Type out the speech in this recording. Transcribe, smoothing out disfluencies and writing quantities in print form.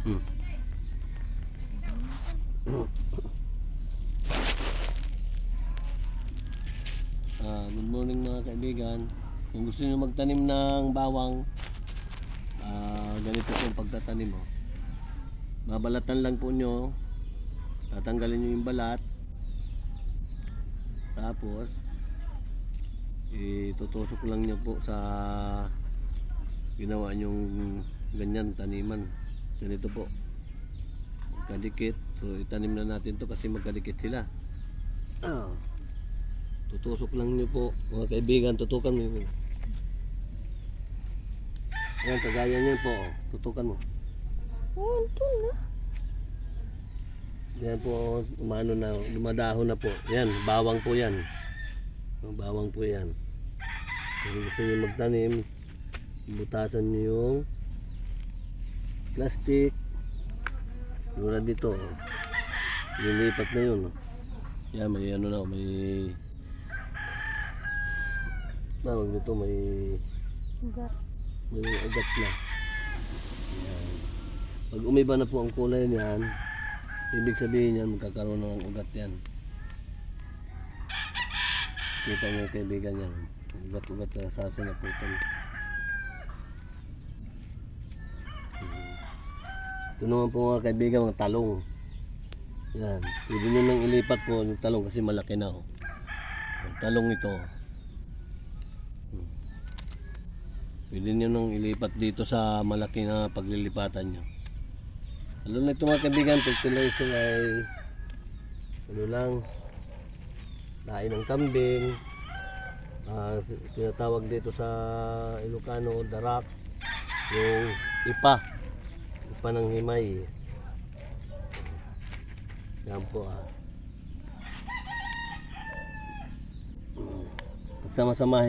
Hmm. Good morning mga kaibigan. Kung gusto niyo magtanim ng bawang, ganito po ang pagtatanim. Babalatan lang po nyo, tatanggalin nyo yung balat, tapos itutusok lang nyo po sa ginawa nyong ganyan taniman. Ganito po, magkadikit. So itanim na natin to kasi magkadikit sila. Tutusok lang nyo po mga kaibigan, tutukan mo yun. Ayan, kagaya nyo po, tutukan mo. Ito na. Yan po, umano na, dumadahon na po. Yan, bawang po yan. Bawang po yan. Kung gusto nyo magtanim, butasan nyo yung plastic. Mula dito. Lilipat na yun. Yan, may ano na, may tawag dito, may ugat na. Yan. Pag umiba na po ang kulay niyan, ibig sabihin yan, magkakaroon na ng ugat yan. Kita nyo kaibigan yan, ugat-ugat na sa sinaputan. Ito naman po mga kaibigan, mga talong. Yan, pwede nyo nang ilipat po yung talong kasi malaki na. Yung talong ito, pwede nyo nang ilipat dito sa malaki na paglilipatan nyo. Lalo na ito mga kaibigan, fertilizer ay ano lang, lain ng kambing, tinatawag dito sa Ilocano, darak, yung ipa ng himay. Yan po Pagsama-samahin